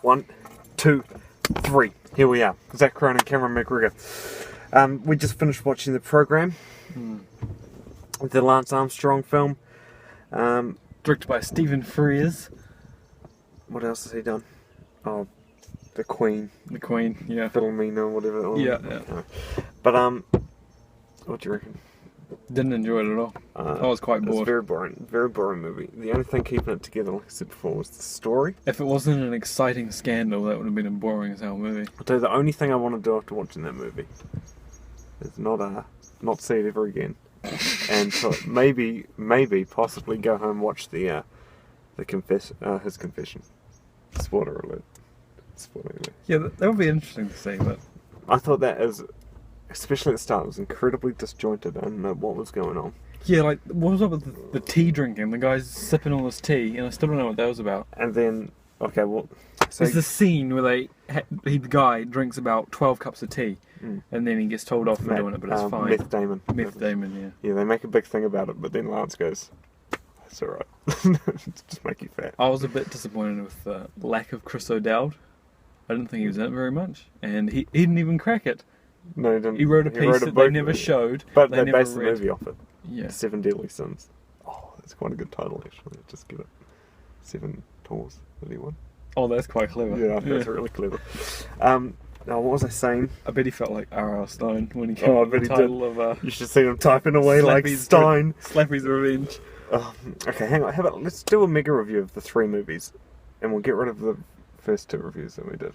1, 2, 3. Here we are. Zac Cronin and Cameron McGregor. We just finished watching the program. The Lance Armstrong film. Directed by Stephen Frears. What else has he done? Oh, The Queen. The Queen, yeah. Philomena, whatever that was. Yeah. But, what do you reckon? Didn't enjoy it at all. I was quite bored. It was very boring movie. The only thing keeping it together, like I said before, was the story. If it wasn't an exciting scandal, that would have been a boring as hell movie. I'll tell you, the only thing I want to do after watching that movie is not see it ever again. And so maybe, possibly go home and watch his confession. Spoiler alert. Yeah, that would be interesting to see, but... I thought that especially at the start, it was incredibly disjointed. I didn't know what was going on. Yeah, like, what was up with the tea drinking? The guy's sipping all this tea, and I still don't know what that was about. And then, okay, well... So there's the scene where the guy drinks about 12 cups of tea, and then he gets told off for doing it, but it's fine. Meth Damon. Meth Damon, yeah. Yeah, they make a big thing about it, but then Lance goes, that's alright. Just make you fat. I was a bit disappointed with the lack of Chris O'Dowd. I didn't think he was in it very much, and he didn't even crack it. No, he didn't. He wrote a piece that they never showed. But they based the movie off it. Yeah. 7 Deadly Sins. Oh, that's quite a good title, actually. Just give it 7 tours that he won. Oh, that's quite clever. Yeah, I think that's really clever. Now, what was I saying? I bet he felt like R.R. Stone when he came up with the title of... You should see him typing away like Stein. Slappy's Revenge. Okay, hang on. How about let's do a mega review of the 3 movies, and we'll get rid of the first 2 reviews that we did.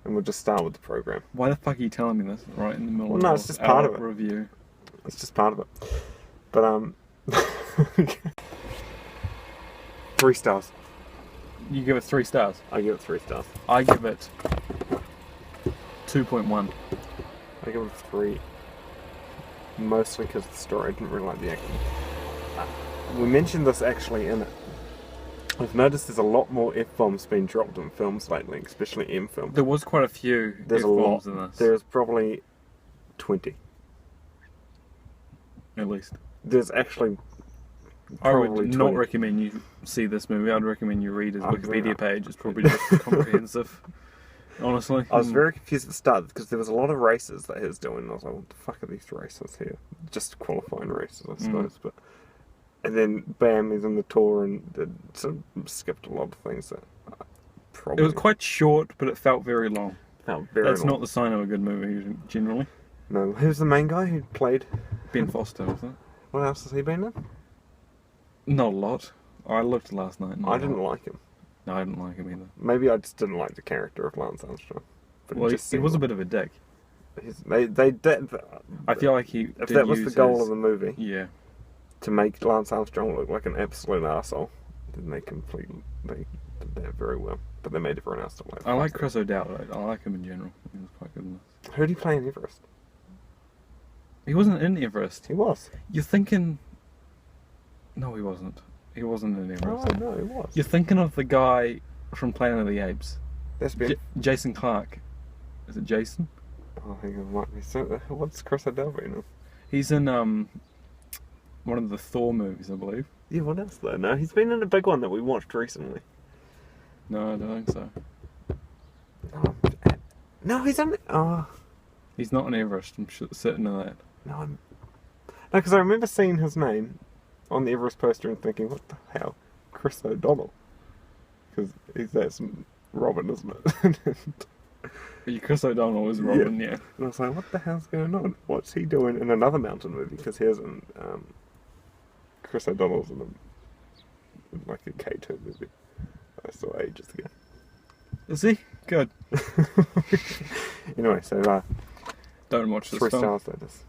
And we'll just start with the program. Why the fuck are you telling me this right in the middle of it's just part of it. Review? It's just part of it. But, 3 stars. You give it 3 stars? I give it 3 stars. I give it 2.1. I give it 3. Mostly because of the story. I didn't really like the acting. We mentioned this actually in it. I've noticed there's a lot more F-bombs being dropped in films lately, especially M films. There was quite a few F-bombs in this. There's probably 20. At least. There's actually I would not recommend you see this movie. I'd recommend you read his Wikipedia page. It's probably just comprehensive. Honestly. I was very confused at the start because there was a lot of races that he was doing. I was like, what the fuck are these races here? Just qualifying races, I suppose. But and then, bam, he's in the tour and sort of skipped a lot of things that probably... It was quite short, but it felt very long. That's not the sign of a good movie, generally. No. Who's the main guy who played? Ben Foster, was it? What else has he been in? Not a lot. I looked last night. I didn't like him. No, I didn't like him either. Maybe I just didn't like the character of Lance Armstrong. But well, he was a bit of a dick. They did. I feel like he. If that was the goal of the movie, yeah, to make Lance Armstrong look like an absolute arsehole, then they did that very well. But they made everyone else look like. I like Chris O'Dowd. I like him in general. He was quite good in this. Who did he play in Everest? He wasn't in Everest. He was. You're thinking. No, he wasn't. He wasn't in Everest. Oh, no, he was. You're thinking of the guy from Planet of the Apes. That's been... Jason Clarke. Is it Jason? Oh, I think it might be. So, what's Chris O'Dowd been in? He's in one of the Thor movies, I believe. Yeah, what else though? No, he's been in a big one that we watched recently. No, I don't think so. No, he's in... Oh. He's not in Everest, I'm certain of that. No, because I remember seeing his name on the Everest poster and thinking, what the hell? Chris O'Donnell. Because that's Robin, isn't it? Chris O'Donnell is Robin, yeah. And I was like, what the hell's going on? What's he doing in another mountain movie? Because he hasn't... Chris O'Donnell's in like a K2 movie I saw ages ago. Is he? Good. Anyway, so... don't watch this 3 film. stars, that is.